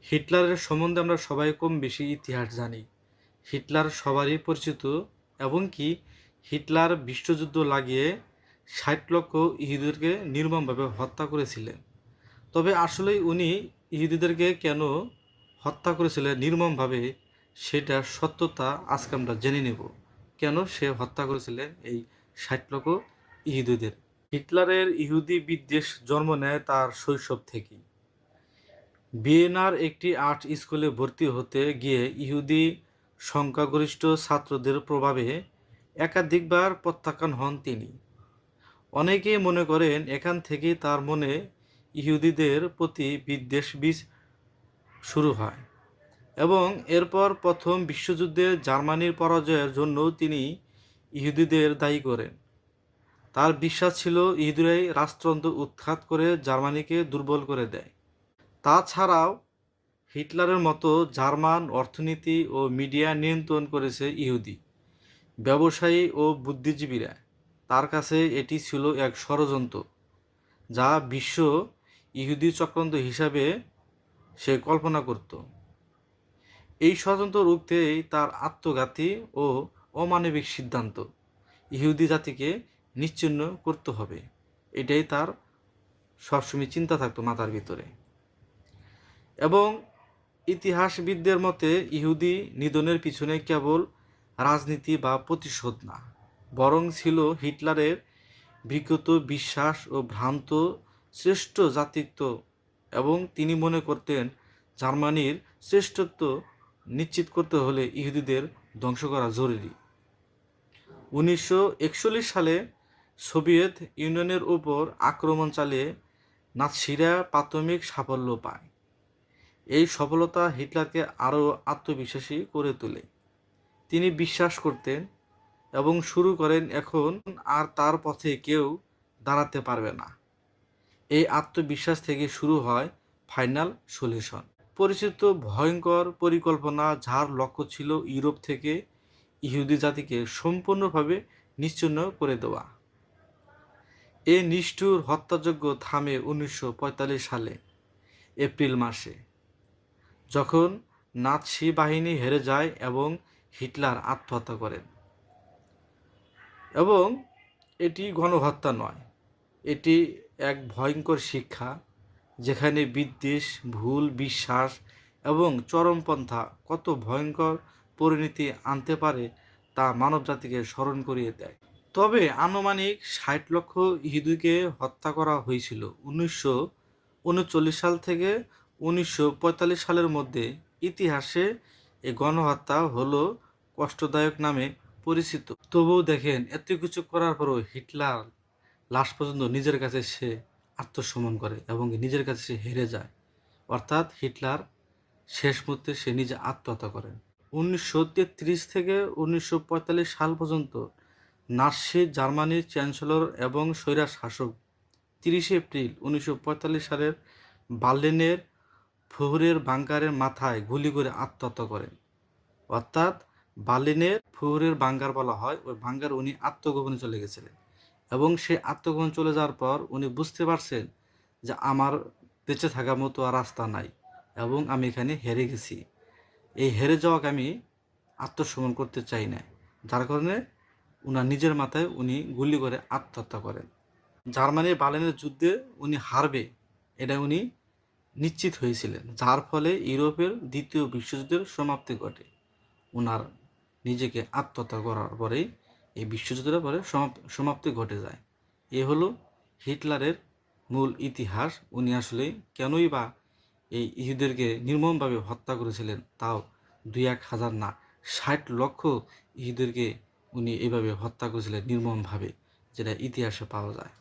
হিটলারের সম্বন্ধে আমরা সবাই কম বেশি ইতিহাস জানি। হিটলার সবারই পরিচিত এবং কি হিটলার বিশ্বযুদ্ধ লাগিয়ে ৬০ লক্ষ ইহুদিদেরকে নির্মমভাবে হত্যা করেছিলেন। তবে আসলেই উনি ইহুদিদেরকে কেন হত্যা করেছিলেন নির্মমভাবে, সেটার সত্যতা আজকে আমরা জেনে নেব। কেন সে হত্যা করেছিলেন এই ৬০ লক্ষ ইহুদিদের। হিটলারের ইহুদি বিদ্বেষ জন্ম নেয় তার শৈশব থেকেই। ভিয়েনার একটি আর্ট স্কুলে ভর্তি হতে গিয়ে ইহুদি সংখ্যাগরিষ্ঠ ছাত্রদের প্রভাবে একাধিকবার প্রত্যাখ্যান হন তিনি। অনেকেই মনে করেন এখান থেকেই তার মনে ইহুদিদের প্রতি বিদ্বেষ বীজ শুরু হয় এবং এরপর প্রথম বিশ্বযুদ্ধে জার্মানির পরাজয়ের জন্য তিনি ইহুদিদের দায়ী করেন। তার বিশ্বাস ছিল ইহুদিরাই রাষ্ট্রযন্ত্র উৎখাত করে জার্মানিকে দুর্বল করে দেয়। তাছাড়াও হিটলারের মতো জার্মান অর্থনীতি ও মিডিয়া নিয়ন্ত্রণ করেছে ইহুদি ব্যবসায়ী ও বুদ্ধিজীবীরা। তার কাছে এটি ছিল এক ষড়যন্ত্র, যা বিশ্ব ইহুদি চক্রান্ত হিসাবে সে কল্পনা করত। এই ষড়যন্ত্র রুখতেই তার আত্মঘাতী ও অমানবিক সিদ্ধান্ত, ইহুদি জাতিকে নিশ্চিহ্ন করতে হবে, এটাই তার সবসময় চিন্তা থাকতো মাথার ভিতরে। এবং ইতিহাসবিদদের মতে ইহুদি নিধনের পিছনে কেবল রাজনীতি বা প্রতিশোধ না, বরং ছিল হিটলারের বিকৃত বিশ্বাস ও ভ্রান্ত শ্রেষ্ঠ জাতিত্ব, এবং তিনি মনে করতেন জার্মানির শ্রেষ্ঠত্ব নিশ্চিত করতে হলে ইহুদিদের ধ্বংস করা জরুরি। 1941 সালে সোভিয়েত ইউনিয়নের উপর আক্রমণ চালিয়ে নাৎসিরা প্রাথমিক সাফল্য পায়। এই সফলতা হিটলারকে আরও আত্মবিশ্বাসী করে তোলে। তিনি বিশ্বাস করতেন এবং শুরু করেন এখন আর তার পথে কেউ দাঁড়াতে পারবে না। এই আত্মবিশ্বাস থেকে শুরু হয় ফাইনাল সলিউশন, পরিচিত ভয়ঙ্কর পরিকল্পনা, যার লক্ষ্য ছিল ইউরোপ থেকে ইহুদি জাতিকে সম্পূর্ণভাবে নিশ্চিহ্ন করে দেওয়া। এই নিষ্ঠুর হত্যাযজ্ঞ থামে 1945 সালে এপ্রিল মাসে, যখন নাৎসি বাহিনী হেরে যায় এবং হিটলার আত্মহত্যা করেন। এবং এটি গণহত্যা নয়, এটি এক ভয়ঙ্কর শিক্ষা, যেখানে বিদ্বেষ, ভুল বিশ্বাস এবং চরমপন্থা কত ভয়ঙ্কর পরিণতি আনতে পারে তা মানবজাতিকে স্মরণ করিয়ে দেয়। তবে আনুমানিক ৬০ লক্ষ ইহুদিকে হত্যা করা হয়েছিল 1939 সাল থেকে 1945 সালের মধ্যে। ইতিহাসে এই গণহত্যা হলো কষ্টদায়ক নামে পরিচিত। তবুও দেখেন, এত কিছু করার পরও হিটলার লাস্ট পর্যন্ত নিজের কাছে সে আত্মসমর্পণ করে এবং নিজের কাছে সে হেরে যায়। অর্থাৎ হিটলার শেষ মুহূর্তে সে নিজে আত্মহত্যা করেন। 1933 থেকে 1945 সাল পর্যন্ত নাৎসি জার্মানির চ্যান্সেলর এবং স্বৈরা শাসক 30 এপ্রিল 1945 সালের বার্লিনের ফুহরের বাংকারের মাথায় গুলি করে আত্মহত্যা করেন। অর্থাৎ বার্লিনের ফুহরের বাংকার বলা হয়, ওই বাংকার উনি আত্মগোপনে চলে গেছিলেন এবং সে আত্মগোপনে চলে যাওয়ার পর উনি বুঝতে পারছেন যে আমার বেঁচে থাকার মতো আর রাস্তা নাই এবং আমি এখানে হেরে গেছি। এই হেরে যাওয়াকে আমি আত্মসমর্পণ করতে চাই না, যার কারণে উনার নিজের মাথায় উনি গুলি করে আত্মহত্যা করেন। জার্মানির বার্লিনের যুদ্ধে উনি হারবে এটা উনি নিশ্চিত হয়েছিলেন, যার ফলে ইউরোপের দ্বিতীয় বিশ্বযুদ্ধের সমাপ্তি ঘটে। উনার নিজেকে আত্মহত্যা করার পরেই এই বিশ্বযুদ্ধের পরে সমাপ্তি ঘটে যায়। এ হলো হিটলারের মূল ইতিহাস। উনি আসলে কেনই বা এই ইহুদিদেরকে নির্মমভাবে হত্যা করেছিলেন, তাও 2-1 হাজার না, ৬০ লক্ষ ইহুদিদেরকে উনি এইভাবে হত্যা করেছিলেন নির্মমভাবে, যেটা ইতিহাসে পাওয়া যায়।